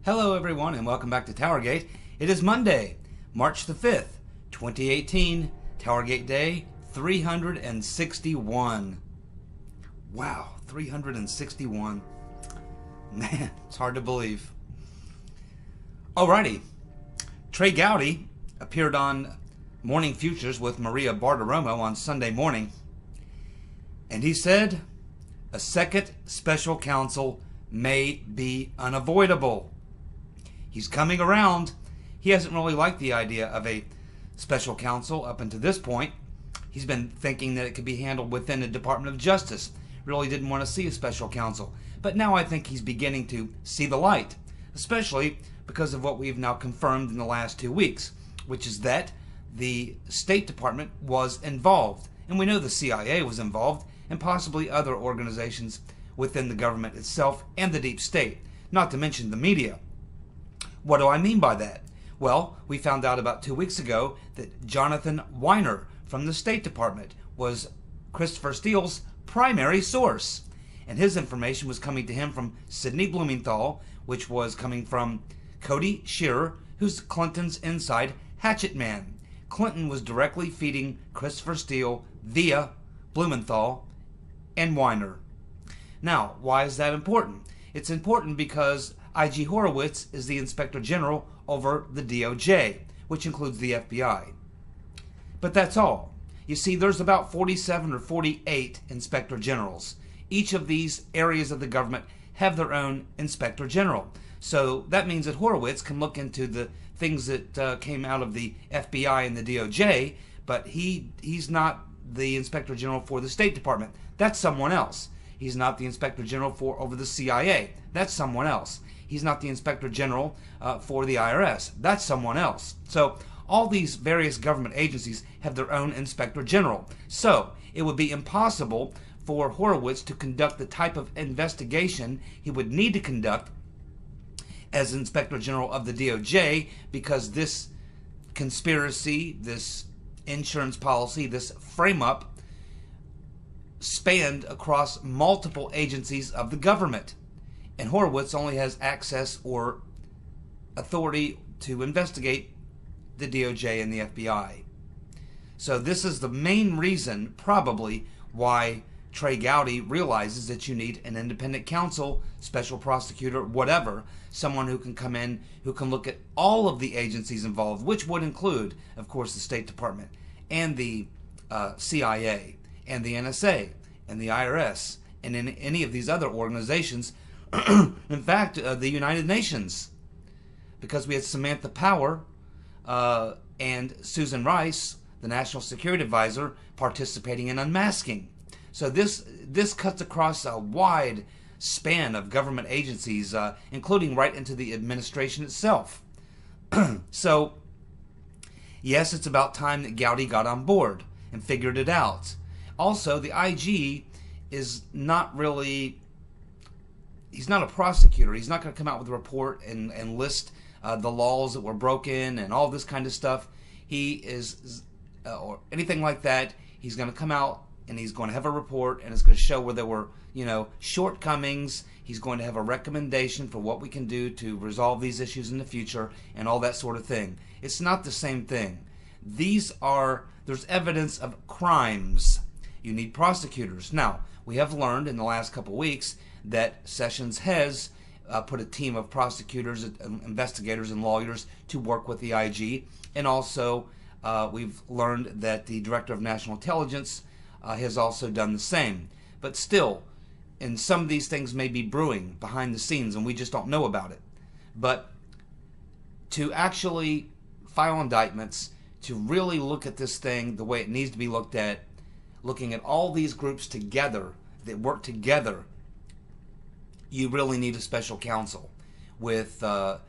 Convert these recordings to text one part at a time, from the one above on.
Hello everyone and welcome back to TowerGate. It is Monday, March the 5th, 2018, TowerGate Day 361. Wow, 361. Man, it's hard to believe. Alrighty, Trey Gowdy appeared on Morning Futures with Maria Bartiromo on Sunday morning, and he said a second special counsel may be unavoidable. He's coming around. He hasn't really liked the idea of a special counsel up until this point. He's been thinking that it could be handled within the Department of Justice. Really didn't want to see a special counsel. But now I think he's beginning to see the light, especially because of what we've now confirmed in the last 2 weeks, which is that the State Department was involved. And we know the CIA was involved, and possibly other organizations within the government itself and the deep state, not to mention the media. What do I mean by that? Well, we found out about 2 weeks ago that Jonathan Weiner from the State Department was Christopher Steele's primary source. And his information was coming to him from Sidney Blumenthal, which was coming from Cody Shearer, who's Clinton's inside hatchet man. Clinton was directly feeding Christopher Steele via Blumenthal and Weiner. Now, why is that important? It's important because IG Horowitz is the Inspector General over the DOJ, which includes the FBI. But that's all. You see, there's about 47 or 48 Inspector Generals. Each of these areas of the government have their own Inspector General. So that means that Horowitz can look into the things that came out of the FBI and the DOJ, but he's not the Inspector General for the State Department. That's someone else. He's not the Inspector General for over the CIA. That's someone else. He's not the Inspector General for the IRS. That's someone else. So all these various government agencies have their own Inspector General. So it would be impossible for Horowitz to conduct the type of investigation he would need to conduct as Inspector General of the DOJ, because this conspiracy, this insurance policy, this frame-up spanned across multiple agencies of the government. And Horowitz only has access or authority to investigate the DOJ and the FBI. So this is the main reason, probably, why Trey Gowdy realizes that you need an independent counsel, special prosecutor, whatever, someone who can come in, who can look at all of the agencies involved, which would include, of course, the State Department and the CIA and the NSA and the IRS and in any of these other organizations. In fact, the United Nations, because we had Samantha Power and Susan Rice, the National Security Advisor, participating in unmasking. So this cuts across a wide span of government agencies, including right into the administration itself. So, yes, it's about time that Gowdy got on board and figured it out. Also, the IG is not really... He's not a prosecutor. He's not going to come out with a report and list the laws that were broken and all this kind of stuff. He is, or anything like that. He's going to come out and he's going to have a report, and it's going to show where there were, shortcomings. He's going to have a recommendation for what we can do to resolve these issues in the future and all that sort of thing. It's not the same thing. There's evidence of crimes. You need prosecutors. Now, we have learned in the last couple of weeks that Sessions has put a team of prosecutors, investigators, and lawyers to work with the IG. And also, we've learned that the Director of National Intelligence has also done the same. But still, and some of these things may be brewing behind the scenes, and we just don't know about it. But to actually file indictments, to really look at this thing the way it needs to be looked at, looking at all these groups together that work together, you really need a special counsel with the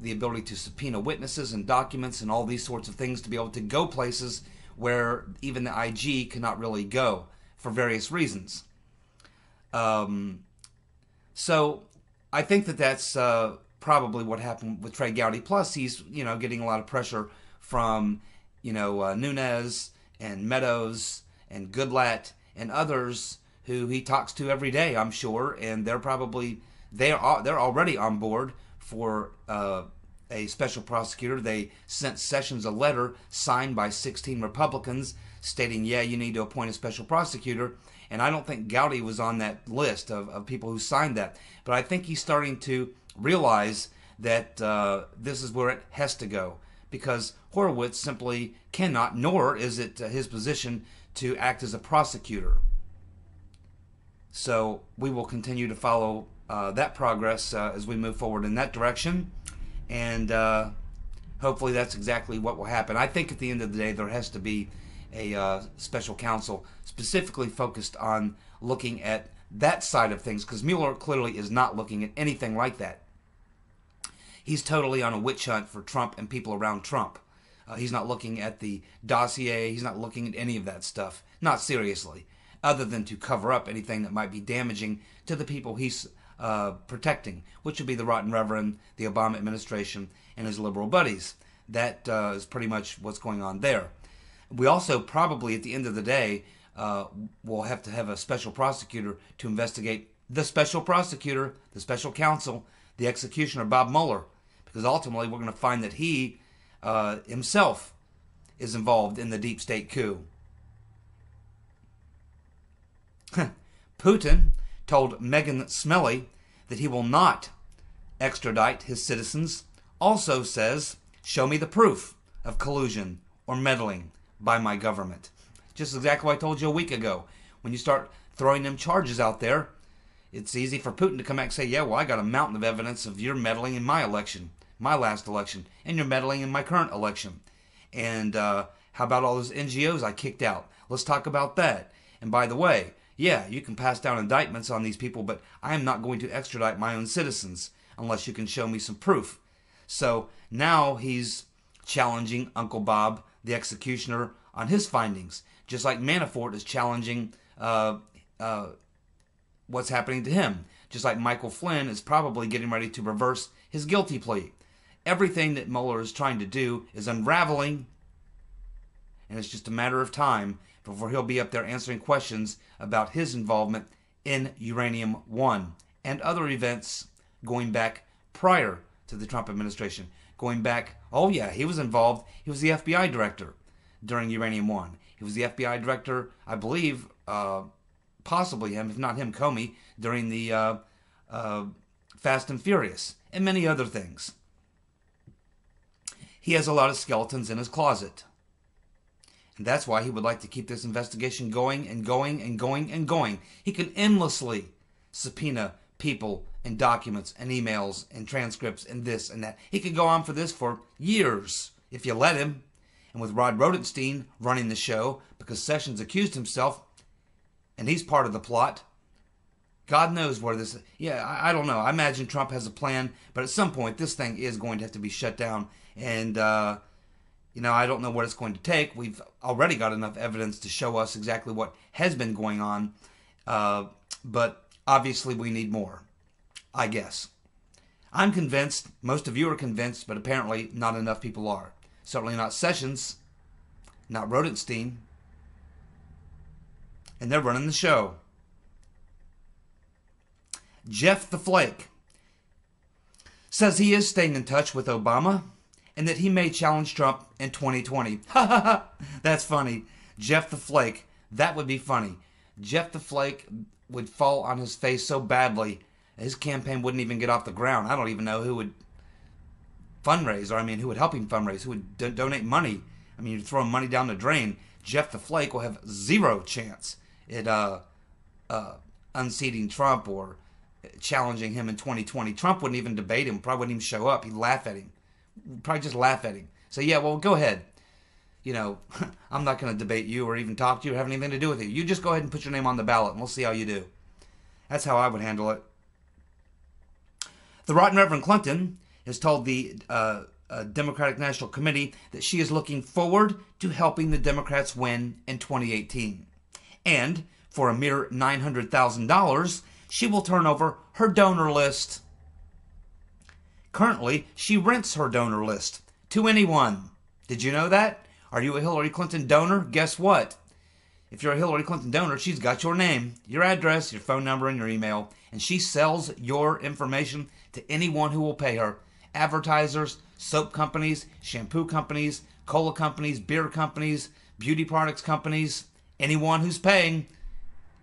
ability to subpoena witnesses and documents and all these sorts of things, to be able to go places where even the IG cannot really go for various reasons. So I think that that's probably what happened with Trey Gowdy. Plus, he's getting a lot of pressure from Nunes and Meadows and Goodlatte and others who he talks to every day, I'm sure, and they're already on board for a special prosecutor. They sent Sessions a letter signed by 16 Republicans stating, yeah, you need to appoint a special prosecutor. And I don't think Gowdy was on that list of people who signed that. But I think he's starting to realize that this is where it has to go, because Horowitz simply cannot, nor is it his position to act as a prosecutor. So we will continue to follow that progress as we move forward in that direction. And hopefully that's exactly what will happen. I think at the end of the day there has to be a special counsel specifically focused on looking at that side of things, because Mueller clearly is not looking at anything like that. He's totally on a witch hunt for Trump and people around Trump. He's not looking at the dossier. He's not looking at any of that stuff. Not seriously, other than to cover up anything that might be damaging to the people he's protecting, which would be the Rotten Reverend, the Obama administration, and his liberal buddies. That is pretty much what's going on there. We also probably, at the end of the day, will have to have a special prosecutor to investigate the special prosecutor, the special counsel, the executioner, Bob Mueller, because ultimately we're going to find that he himself is involved in the deep state coup. Putin told Megan Smelly that he will not extradite his citizens. Also says, show me the proof of collusion or meddling by my government. Just exactly what I told you a week ago. When you start throwing them charges out there, it's easy for Putin to come back and say, yeah, well, I got a mountain of evidence of your meddling in my election, my last election, and you're meddling in my current election. And how about all those NGOs I kicked out? Let's talk about that. And by the way, yeah, you can pass down indictments on these people, but I am not going to extradite my own citizens unless you can show me some proof. So now he's challenging Uncle Bob, the executioner, on his findings, just like Manafort is challenging what's happening to him, just like Michael Flynn is probably getting ready to reverse his guilty plea. Everything that Mueller is trying to do is unraveling, and it's just a matter of time before he'll be up there answering questions about his involvement in Uranium One and other events going back prior to the Trump administration. Going back, oh yeah, he was involved. He was the FBI director during Uranium One. He was the FBI director, I believe, possibly him, if not him, Comey, during the Fast and Furious, and many other things. He has a lot of skeletons in his closet. And that's why he would like to keep this investigation going and going and going and going. He can endlessly subpoena people and documents and emails and transcripts and this and that. He could go on for this for years if you let him. And with Rod Rodenstein running the show, because Sessions accused himself, and he's part of the plot, God knows where this is. Yeah, I don't know. I imagine Trump has a plan, but at some point this thing is going to have to be shut down. And, I don't know what it's going to take. We've already got enough evidence to show us exactly what has been going on. But obviously we need more, I guess. I'm convinced, most of you are convinced, but apparently not enough people are. Certainly not Sessions, not Rodenstein. And they're running the show. Jeff the Flake says he is staying in touch with Obama and that he may challenge Trump in 2020. Ha ha ha! That's funny. Jeff the Flake. That would be funny. Jeff the Flake would fall on his face so badly, his campaign wouldn't even get off the ground. I don't even know who would fundraise, or who would help him fundraise, who would donate money. You're throwing money down the drain. Jeff the Flake will have zero chance at unseating Trump or challenging him in 2020. Trump wouldn't even debate him, probably wouldn't even show up. He'd laugh at him. Probably just laugh at him. Say, yeah, well, go ahead. I'm not going to debate you or even talk to you or have anything to do with you. You just go ahead and put your name on the ballot and we'll see how you do. That's how I would handle it. The Rotten Reverend Clinton has told the Democratic National Committee that she is looking forward to helping the Democrats win in 2018. And for a mere $900,000, she will turn over her donor list. Currently, she rents her donor list to anyone. Did you know that? Are you a Hillary Clinton donor? Guess what? If you're a Hillary Clinton donor, she's got your name, your address, your phone number, and your email, and she sells your information to anyone who will pay her. Advertisers, soap companies, shampoo companies, cola companies, beer companies, beauty products companies, anyone who's paying.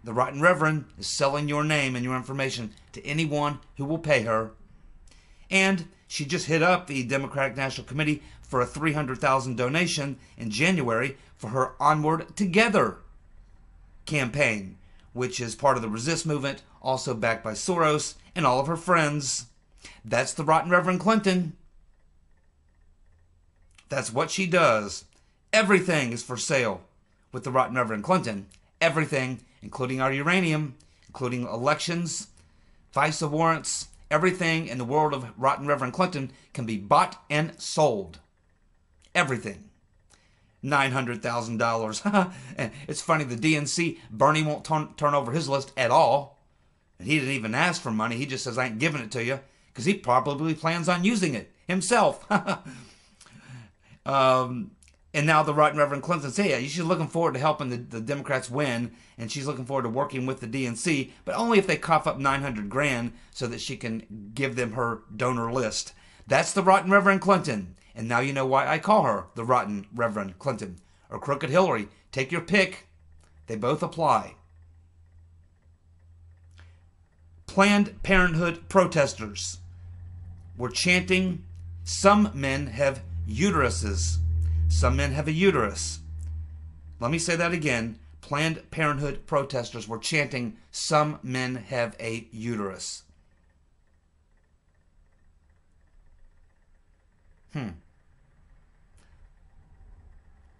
The Rotten Reverend is selling your name and your information to anyone who will pay her. And she just hit up the Democratic National Committee for a $300,000 donation in January for her Onward Together campaign, which is part of the Resist movement, also backed by Soros and all of her friends. That's the Rotten Reverend Clinton. That's what she does. Everything is for sale with the Rotten Reverend Clinton. Everything, including our uranium, including elections, FISA warrants, everything in the world of Rotten Reverend Clinton can be bought and sold. Everything. $900,000. It's funny, the DNC, Bernie won't turn over his list at all. And he didn't even ask for money. He just says, I ain't giving it to you, because he probably plans on using it himself. And now the Rotten Reverend Clinton says, yeah, she's looking forward to helping the Democrats win, and she's looking forward to working with the DNC, but only if they cough up $900,000 so that she can give them her donor list. That's the Rotten Reverend Clinton. And now you know why I call her the Rotten Reverend Clinton. Or Crooked Hillary. Take your pick. They both apply. Planned Parenthood protesters were chanting, some men have uteruses. Some men have a uterus. Let me say that again. Planned Parenthood protesters were chanting, some men have a uterus.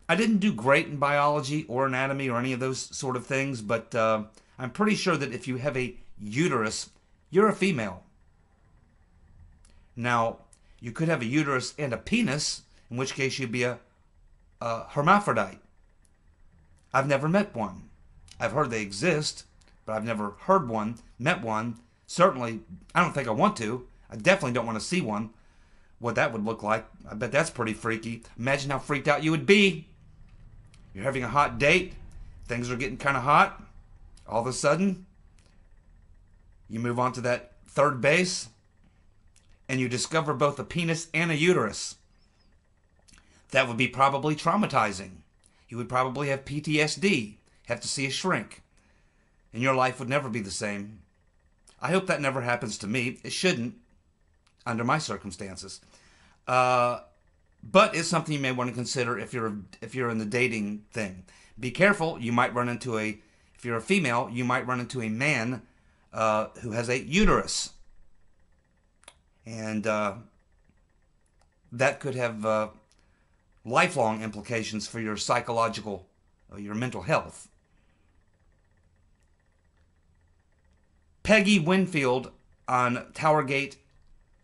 I didn't do great in biology or anatomy or any of those sort of things, but I'm pretty sure that if you have a uterus, you're a female. Now, you could have a uterus and a penis, in which case you'd be a hermaphrodite. I've never met one. I've heard they exist, but I've never heard one, met one. Certainly, I don't think I want to. I definitely don't want to see one. What that would look like. I bet that's pretty freaky. Imagine how freaked out you would be. You're having a hot date. Things are getting kind of hot. All of a sudden, you move on to that third base, and you discover both a penis and a uterus. That would be probably traumatizing. You would probably have PTSD, have to see a shrink, and your life would never be the same. I hope that never happens to me. It shouldn't, under my circumstances. But it's something you may want to consider if you're in the dating thing. Be careful. You might run into if you're a female, you might run into a man who has a uterus. And that could have lifelong implications for your psychological, your mental health. Peggy Winfield on TowerGate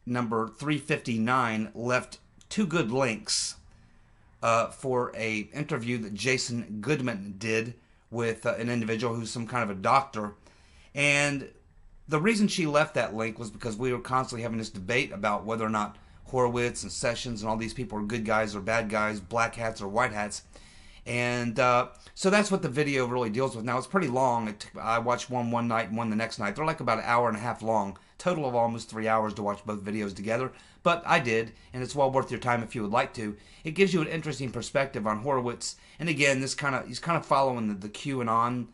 number 359 left two good links for a interview that Jason Goodman did with an individual who's some kind of a doctor. And the reason she left that link was because we were constantly having this debate about whether or not Horowitz and Sessions and all these people are good guys or bad guys, black hats or white hats. And so that's what the video really deals with. Now, it's pretty long. I watched one night and one the next night. They're like about an hour and a half long. Total of almost 3 hours to watch both videos together. But I did, and it's well worth your time if you would like to. It gives you an interesting perspective on Horowitz. And again, he's kind of following the QAnon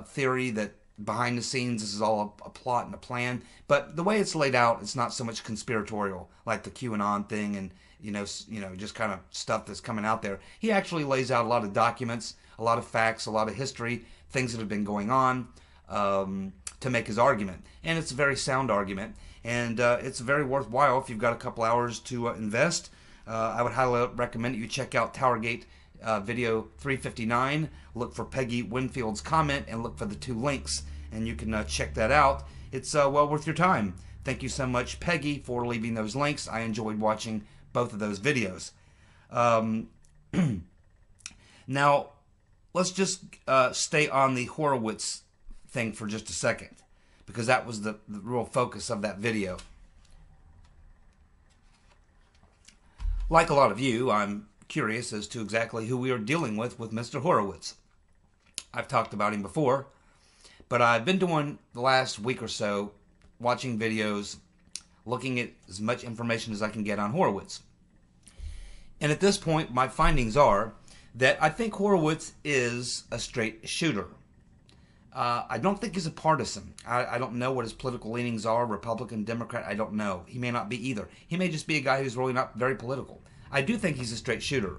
theory that behind the scenes this is all a plot and a plan. But the way it's laid out, it's not so much conspiratorial like the QAnon thing and just kind of stuff that's coming out there. He actually lays out a lot of documents, a lot of facts, a lot of history, things that have been going on to make his argument. And it's a very sound argument. And it's very worthwhile if you've got a couple hours to invest. I would highly recommend that you check out TowerGate video 359. Look for Peggy Winfield's comment and look for the two links. And you can check that out. It's well worth your time. Thank you so much, Peggy, for leaving those links. I enjoyed watching both of those videos. Now, let's just stay on the Horowitz thing for just a second, because that was the real focus of that video. Like a lot of you, I'm curious as to exactly who we are dealing with Mr. Horowitz. I've talked about him before, but I've been doing the last week or so watching videos looking at as much information as I can get on Horowitz. And at this point, my findings are that I think Horowitz is a straight shooter. I don't think he's a partisan. I don't know what his political leanings are, Republican, Democrat, I don't know. He may not be either. He may just be a guy who's really not very political. I do think he's a straight shooter.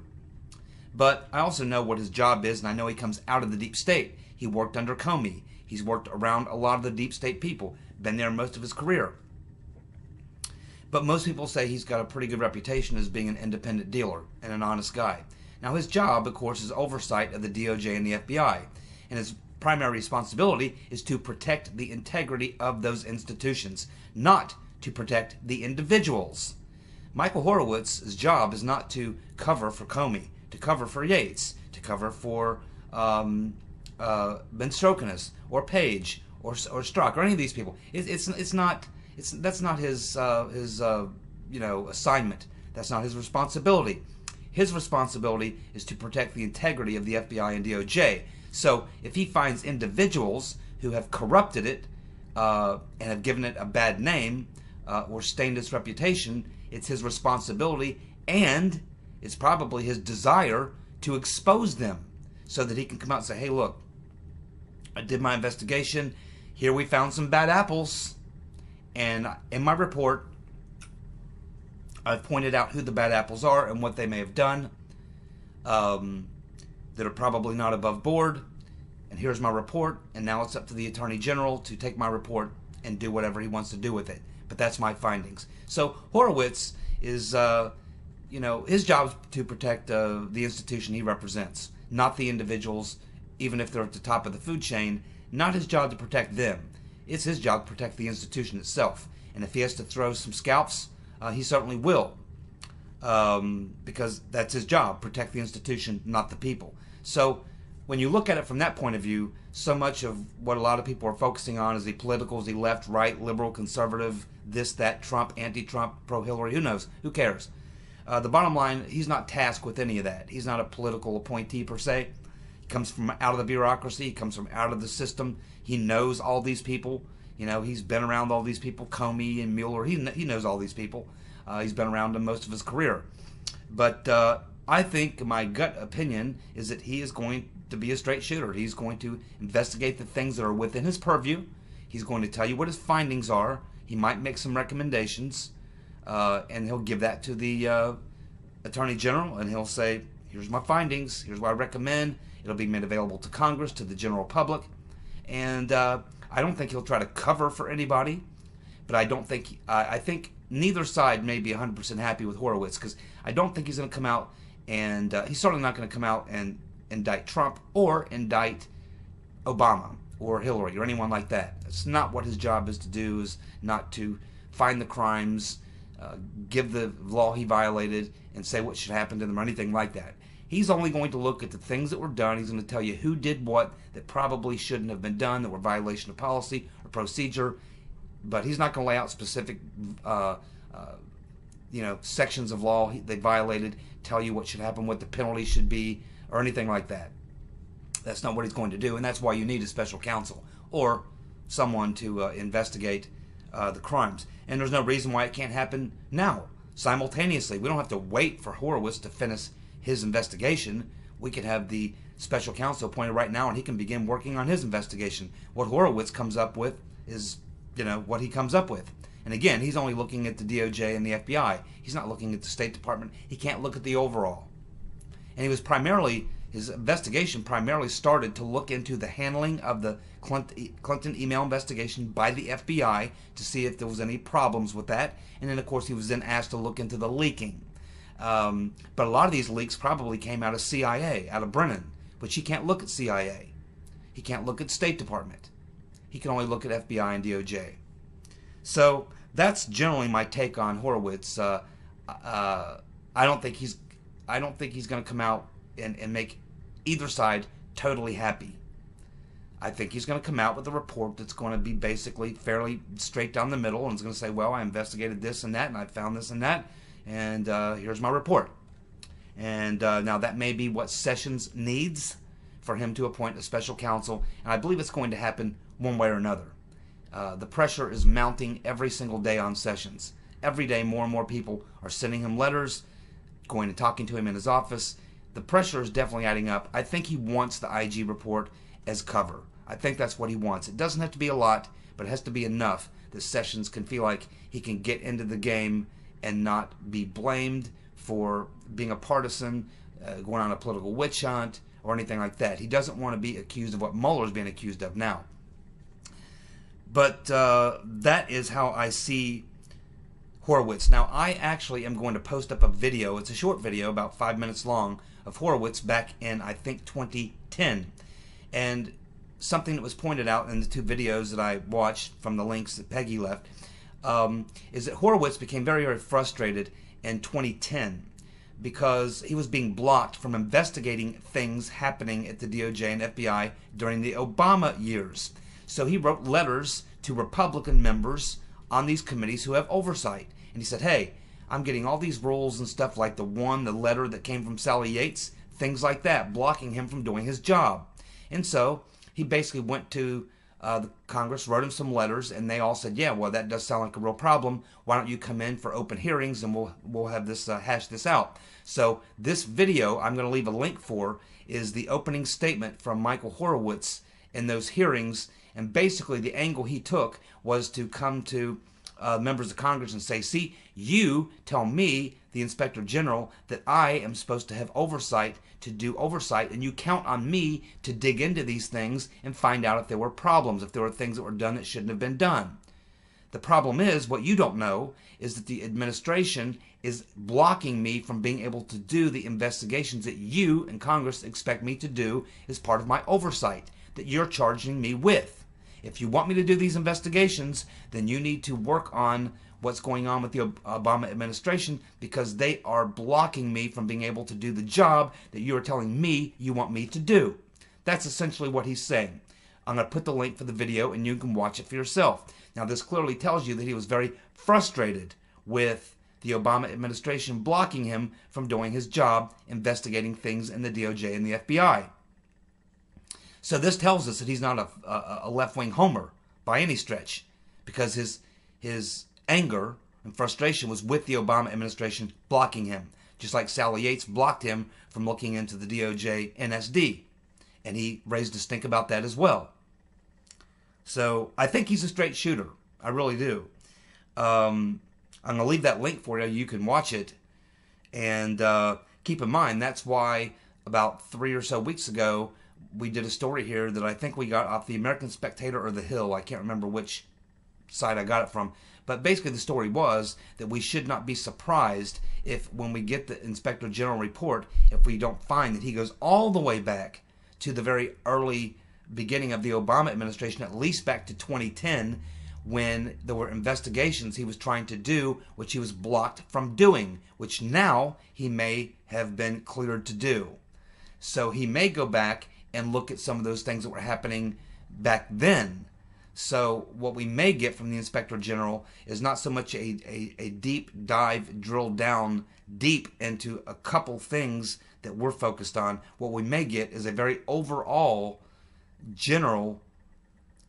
But I also know what his job is, and I know he comes out of the deep state. He worked under Comey. He's worked around a lot of the deep state people, been there most of his career. But most people say he's got a pretty good reputation as being an independent dealer and an honest guy. Now his job, of course, is oversight of the DOJ and the FBI. And his primary responsibility is to protect the integrity of those institutions, not to protect the individuals. Michael Horowitz's job is not to cover for Comey, to cover for Yates, to cover for Ben Strokanis or Page or Strzok or any of these people. That's not his assignment. That's not his responsibility. His responsibility is to protect the integrity of the FBI and DOJ. So if he finds individuals who have corrupted it and have given it a bad name or stained its reputation, it's his responsibility, and it's probably his desire to expose them so that he can come out and say, hey, look, I did my investigation. Here we found some bad apples. And in my report, I've pointed out who the bad apples are and what they may have done that are probably not above board. And here's my report. And now it's up to the Attorney General to take my report and do whatever he wants to do with it. But that's my findings. So Horowitz is, his job is to protect the institution he represents, not the individuals, even if they're at the top of the food chain. Not his job to protect them. It's his job to protect the institution itself. And if he has to throw some scalps, he certainly will. Because that's his job, protect the institution, not the people. So when you look at it from that point of view, so much of what a lot of people are focusing on is he political, is he left, right, liberal, conservative, this, that, Trump, anti-Trump, pro-Hillary, who knows? Who cares? The bottom line, he's not tasked with any of that. He's not a political appointee per se. He comes from out of the bureaucracy. He comes from out of the system. He knows all these people. He's been around all these people, Comey and Mueller. He knows all these people. He's been around them most of his career. But I think my gut opinion is that he is going to be a straight shooter. He's going to investigate the things that are within his purview. He's going to tell you what his findings are. He might make some recommendations, and he'll give that to the Attorney General, and he'll say, here's my findings, here's what I recommend. It'll be made available to Congress, to the general public. And I don't think he'll try to cover for anybody, but I think neither side may be 100% happy with Horowitz, because I don't think he's going to come out and he's certainly not going to come out and indict Trump or indict Obama or Hillary or anyone like that. That's not what his job is to do, is not to find the crimes, give the law he violated, and say what should happen to them or anything like that. He's only going to look at the things that were done. He's going to tell you who did what that probably shouldn't have been done, that were violation of policy or procedure. But he's not going to lay out specific, sections of law they violated, tell you what should happen, what the penalty should be, or anything like that. That's not what he's going to do, and that's why you need a special counsel or someone to investigate the crimes. And there's no reason why it can't happen now, simultaneously. We don't have to wait for Horowitz to finish his investigation. We can have the special counsel appointed right now, and he can begin working on his investigation. What Horowitz comes up with is, what he comes up with. And again, he's only looking at the DOJ and the FBI. He's not looking at the State Department. He can't look at the overall. And his investigation primarily started to look into the handling of the Clinton email investigation by the FBI to see if there was any problems with that. And then, of course, he was then asked to look into the leaking. But a lot of these leaks probably came out of CIA, out of Brennan, which he can't look at CIA. He can't look at State Department. He can only look at FBI and DOJ. So that's generally my take on Horowitz. I don't think he's going to come out and make either side totally happy. I think he's going to come out with a report that's going to be basically fairly straight down the middle, and it's going to say, well, I investigated this and that, and I found this and that, and here's my report. And now that may be what Sessions needs for him to appoint a special counsel, and I believe it's going to happen one way or another. The pressure is mounting every single day on Sessions. Every day, more and more people are sending him letters, going and talking to him in his office. The pressure is definitely adding up. I think he wants the IG report as cover. I think that's what he wants. It doesn't have to be a lot, but it has to be enough that Sessions can feel like he can get into the game and not be blamed for being a partisan, going on a political witch hunt, or anything like that. He doesn't want to be accused of what Mueller's being accused of now. But that is how I see Horowitz. Now, I actually am going to post up a video. It's a short video, about 5 minutes long, of Horowitz back in, I think, 2010. And something that was pointed out in the two videos that I watched from the links that Peggy left is that Horowitz became very, very frustrated in 2010 because he was being blocked from investigating things happening at the DOJ and FBI during the Obama years. So he wrote letters to Republican members on these committees who have oversight. And he said, hey, I'm getting all these rules and stuff like the letter that came from Sally Yates, things like that, blocking him from doing his job. And so he basically went to the Congress, wrote him some letters, and they all said, yeah, well, that does sound like a real problem. Why don't you come in for open hearings and we'll have this hash this out. So this video I'm going to leave a link for is the opening statement from Michael Horowitz in those hearings. And basically the angle he took was to come to members of Congress and say, see, you tell me, the Inspector General, that I am supposed to have oversight, to do oversight, and you count on me to dig into these things and find out if there were problems, if there were things that were done that shouldn't have been done. The problem is, what you don't know is that the administration is blocking me from being able to do the investigations that you and Congress expect me to do as part of my oversight that you're charging me with. If you want me to do these investigations, then you need to work on what's going on with the Obama administration, because they are blocking me from being able to do the job that you are telling me you want me to do. That's essentially what he's saying. I'm going to put the link for the video and you can watch it for yourself. Now, this clearly tells you that he was very frustrated with the Obama administration blocking him from doing his job, investigating things in the DOJ and the FBI. So this tells us that he's not a left-wing homer by any stretch, because his anger and frustration was with the Obama administration blocking him, just like Sally Yates blocked him from looking into the DOJ NSD, and he raised a stink about that as well. So I think he's a straight shooter. I really do. I'm going to leave that link for you. You can watch it, and keep in mind that's why about 3 or so weeks ago we did a story here that I think we got off the American Spectator or the Hill. I can't remember which site I got it from. But basically the story was that we should not be surprised if, when we get the Inspector General report, if we don't find that he goes all the way back to the very early beginning of the Obama administration, at least back to 2010, when there were investigations he was trying to do, which he was blocked from doing, which now he may have been cleared to do. So he may go back and look at some of those things that were happening back then. So what we may get from the Inspector General is not so much a deep dive, drill down deep into a couple things that we're focused on. What we may get is a very overall general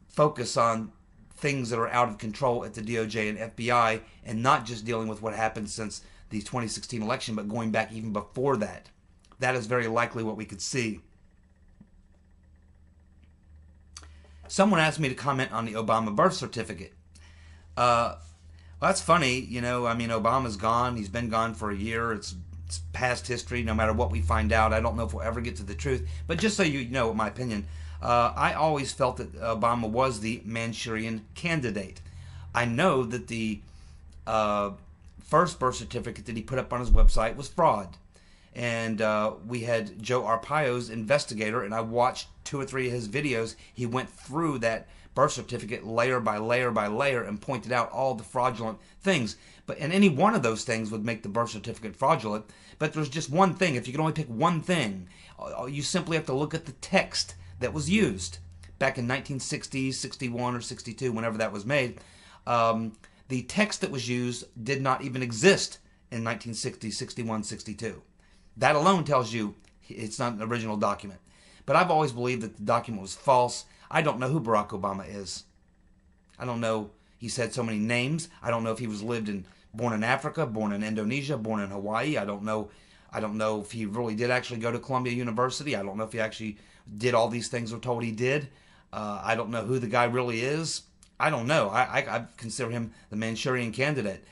focus on things that are out of control at the DOJ and FBI, and not just dealing with what happened since the 2016 election, but going back even before that. That is very likely what we could see. Someone asked me to comment on the Obama birth certificate. Well, that's funny. You know, I mean, Obama's gone. He's been gone for a year. It's past history, no matter what we find out. I don't know if we'll ever get to the truth. But just so you know my opinion, I always felt that Obama was the Manchurian candidate. I know that the first birth certificate that he put up on his website was fraud. And we had Joe Arpaio's investigator, and I watched 2 or 3 of his videos. He went through that birth certificate layer by layer by layer and pointed out all the fraudulent things. And any one of those things would make the birth certificate fraudulent. But there's just one thing. If you can only pick one thing, you simply have to look at the text that was used back in 1960, 61, or 62, whenever that was made. The text that was used did not even exist in 1960, 61, 62. That alone tells you it's not an original document. But I've always believed that the document was false. I don't know who Barack Obama is. I don't know. He said so many names. I don't know if he was born in Africa, born in Indonesia, born in Hawaii. I don't know. I don't know if he really did actually go to Columbia University. I don't know if he actually did all these things we're told he did. I don't know who the guy really is. I don't know. I consider him the Manchurian candidate.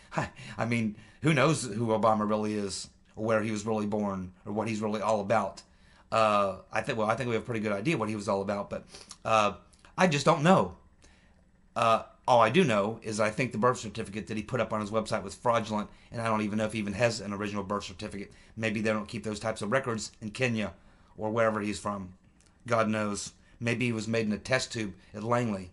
I mean, who knows who Obama really is, or where he was really born, or what he's really all about. I think we have a pretty good idea what he was all about, but I just don't know. All I do know is I think the birth certificate that he put up on his website was fraudulent, and I don't even know if he even has an original birth certificate. Maybe they don't keep those types of records in Kenya or wherever he's from. God knows. Maybe he was made in a test tube at Langley.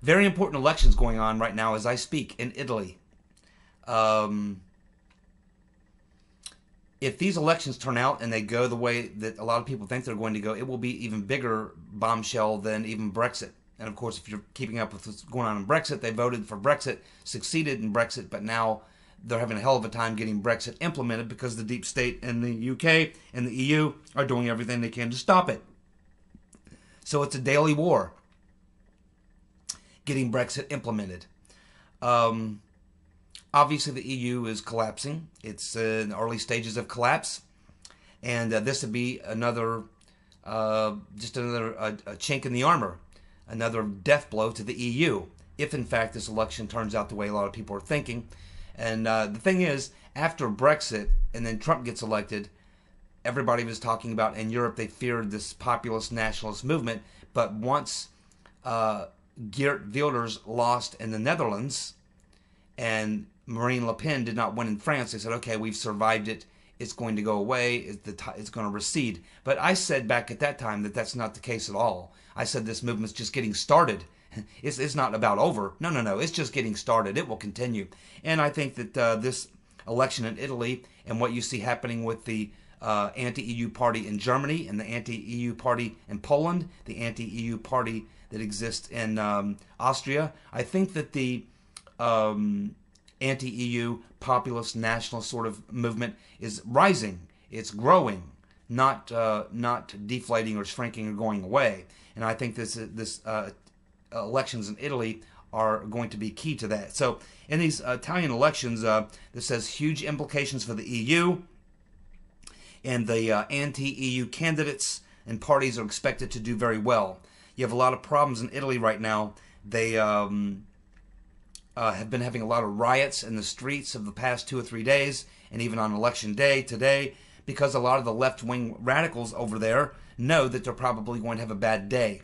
Very important elections going on right now as I speak in Italy. If these elections turn out and they go the way that a lot of people think they're going to go, it will be even bigger bombshell than even Brexit. And of course, if you're keeping up with what's going on in Brexit, they voted for Brexit, succeeded in Brexit, but now they're having a hell of a time getting Brexit implemented because the deep state in the UK and the EU are doing everything they can to stop it. So it's a daily war getting Brexit implemented. Obviously, the EU is collapsing. It's in the early stages of collapse. And this would be another, just another a chink in the armor, another death blow to the EU, if in fact this election turns out the way a lot of people are thinking. And the thing is, after Brexit and then Trump gets elected, everybody was talking about in Europe they feared this populist nationalist movement. But once Geert Wilders lost in the Netherlands and Marine Le Pen did not win in France, they said, okay, we've survived it. It's going to go away. It's going to recede. But I said back at that time that that's not the case at all. I said this movement's just getting started. It's not about over. No. It's just getting started. It will continue. And I think that this election in Italy and what you see happening with the anti-EU party in Germany and the anti-EU party in Poland, the anti-EU party that exists in Austria, I think that the anti-EU populist nationalist sort of movement is rising. It's growing, not deflating or shrinking or going away. And I think this elections in Italy are going to be key to that. So in these Italian elections, this has huge implications for the EU, and the anti-EU candidates and parties are expected to do very well. You have a lot of problems in Italy right now. They have been having a lot of riots in the streets of the past 2 or 3 days, and even on election day today, because a lot of the left-wing radicals over there know that they're probably going to have a bad day.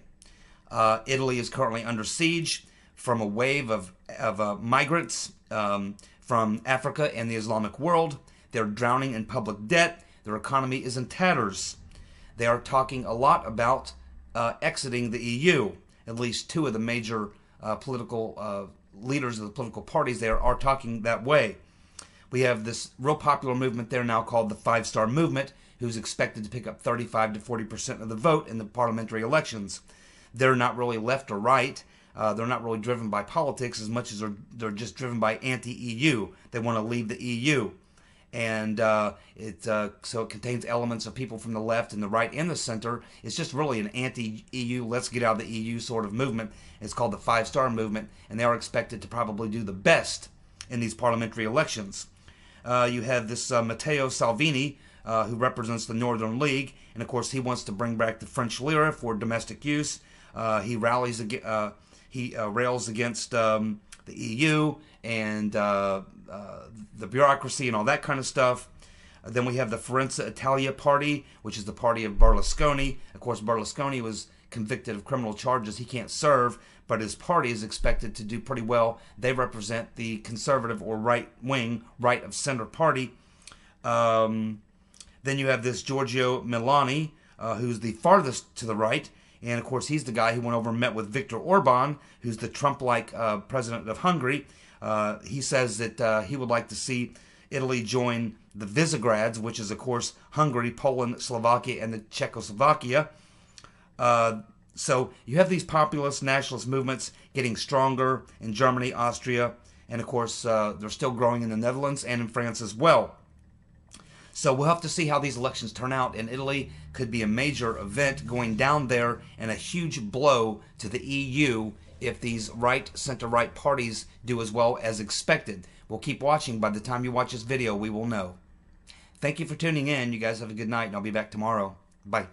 Italy is currently under siege from a wave of migrants from Africa and the Islamic world. They're drowning in public debt. Their economy is in tatters. They are talking a lot about exiting the EU. At least 2 of the major political leaders of the political parties there are talking that way. We have this real popular movement there now called the 5-Star Movement, who's expected to pick up 35 to 40% of the vote in the parliamentary elections. They're not really left or right. They're not really driven by politics as much as they're just driven by anti-EU. They want to leave the EU. And so it contains elements of people from the left and the right and the center. It's just really an anti-EU, let's get out of the EU sort of movement. It's called the 5-Star Movement, and they are expected to probably do the best in these parliamentary elections. You have this Matteo Salvini, who represents the Northern League, and of course he wants to bring back the French lira for domestic use. He rails against the EU and the bureaucracy and all that kind of stuff. Then we have the Forza Italia party, which is the party of Berlusconi. Of course, Berlusconi was convicted of criminal charges. He can't serve, but his party is expected to do pretty well. They represent the conservative or right-wing, right-of-center party. Then you have this Giorgio Meloni, who's the farthest to the right. And, of course, he's the guy who went over and met with Viktor Orban, who's the Trump-like president of Hungary. He says that he would like to see Italy join the Visegrads, which is, of course, Hungary, Poland, Slovakia, and the Czechoslovakia. So you have these populist nationalist movements getting stronger in Germany, Austria, and, of course, they're still growing in the Netherlands and in France as well. So we'll have to see how these elections turn out. And Italy could be a major event going down there, and a huge blow to the EU if these right, center-right parties do as well as expected. We'll keep watching. By the time you watch this video, we will know. Thank you for tuning in. You guys have a good night, and I'll be back tomorrow. Bye.